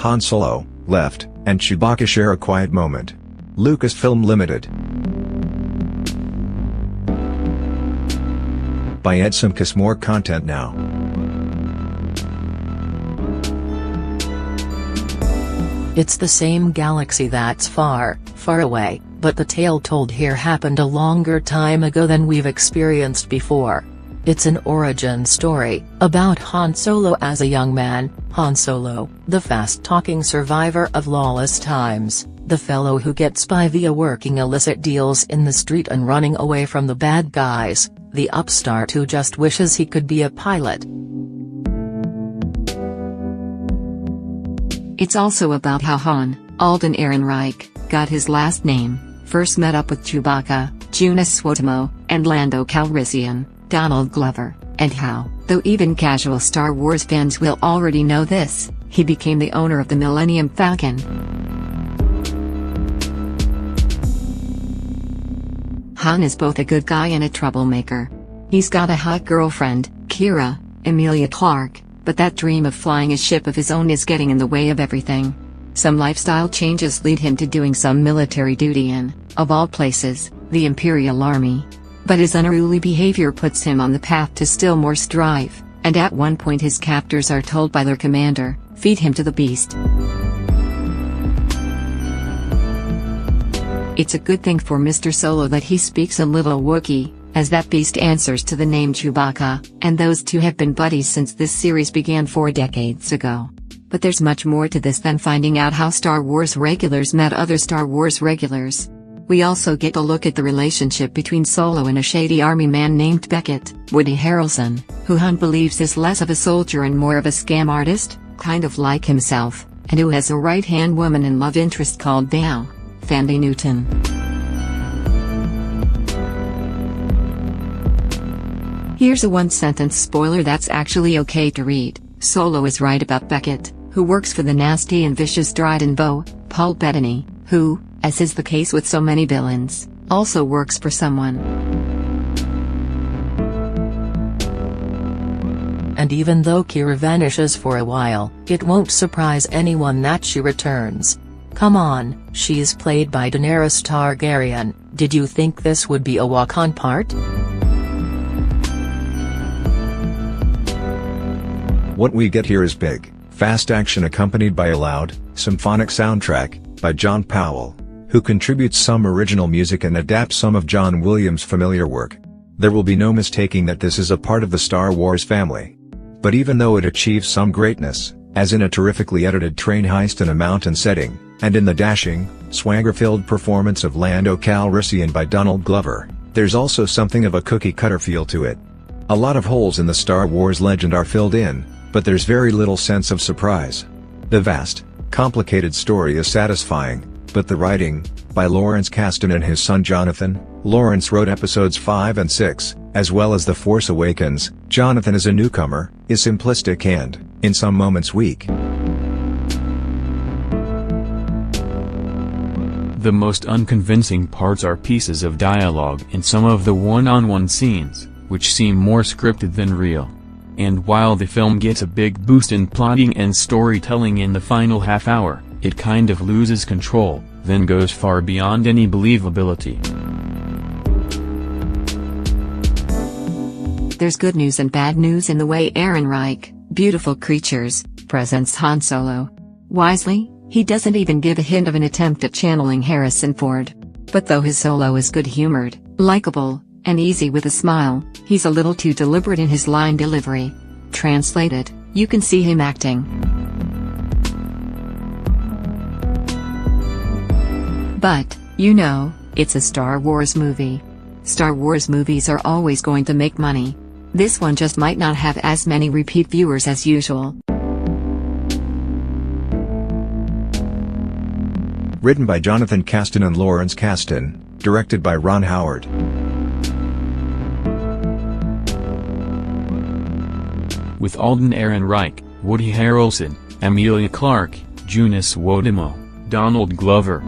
Han Solo, left, and Chewbacca share a quiet moment. Lucasfilm Limited. By Ed Simkus. More content now. It's the same galaxy that's far, far away, but the tale told here happened a longer time ago than we've experienced before. It's an origin story, about Han Solo as a young man, Han Solo, the fast-talking survivor of lawless times, the fellow who gets by via working illicit deals in the street and running away from the bad guys, the upstart who just wishes he could be a pilot. It's also about how Han, Alden Ehrenreich, got his last name, first met up with Chewbacca, Joonas Suotamo, and Lando Calrissian, Donald Glover, and how, though even casual Star Wars fans will already know this, he became the owner of the Millennium Falcon. Han is both a good guy and a troublemaker. He's got a hot girlfriend, Kira, Emilia Clarke, but that dream of flying a ship of his own is getting in the way of everything. Some lifestyle changes lead him to doing some military duty in, of all places, the Imperial Army. But his unruly behavior puts him on the path to still more strife, and at one point his captors are told by their commander, "Feed him to the beast." It's a good thing for Mr. Solo that he speaks a little Wookiee, as that beast answers to the name Chewbacca, and those two have been buddies since this series began 4 decades ago. But there's much more to this than finding out how Star Wars regulars met other Star Wars regulars. We also get a look at the relationship between Solo and a shady army man named Beckett, Woody Harrelson, who Han believes is less of a soldier and more of a scam artist, kind of like himself, and who has a right-hand woman and love interest called Val, Thandie Newton. Here's a one-sentence spoiler that's actually okay to read. Solo is right about Beckett, who works for the nasty and vicious Dryden Bowe, Paul Bettany, who, as is the case with so many villains, also works for someone. And even though Kira vanishes for a while, it won't surprise anyone that she returns. Come on, she's played by Daenerys Targaryen. Did you think this would be a walk-on part? What we get here is big, fast action accompanied by a loud, symphonic soundtrack, by John Powell, who contributes some original music and adapts some of John Williams' familiar work. There will be no mistaking that this is a part of the Star Wars family. But even though it achieves some greatness, as in a terrifically edited train heist in a mountain setting, and in the dashing, swagger-filled performance of Lando Calrissian by Donald Glover, there's also something of a cookie-cutter feel to it. A lot of holes in the Star Wars legend are filled in, but there's very little sense of surprise. The vast, complicated story is satisfying, but the writing, by Lawrence Kasdan and his son Jonathan. Lawrence wrote episodes 5 and 6, as well as The Force Awakens. Jonathan is a newcomer, is simplistic and, in some moments, weak. The most unconvincing parts are pieces of dialogue and some of the one-on-one scenes, which seem more scripted than real. And while the film gets a big boost in plotting and storytelling in the final half hour, it kind of loses control, then goes far beyond any believability. There's good news and bad news in the way Ehrenreich, Beautiful Creatures, presents Han Solo. Wisely, he doesn't even give a hint of an attempt at channeling Harrison Ford. But though his Solo is good-humored, likable, and easy with a smile, he's a little too deliberate in his line delivery. Translated, you can see him acting. But, you know, it's a Star Wars movie. Star Wars movies are always going to make money. This one just might not have as many repeat viewers as usual. Written by Jonathan Kasdan and Lawrence Kasdan, directed by Ron Howard. With Alden Ehrenreich, Woody Harrelson, Emilia Clarke, Joonas Suotamo, Donald Glover.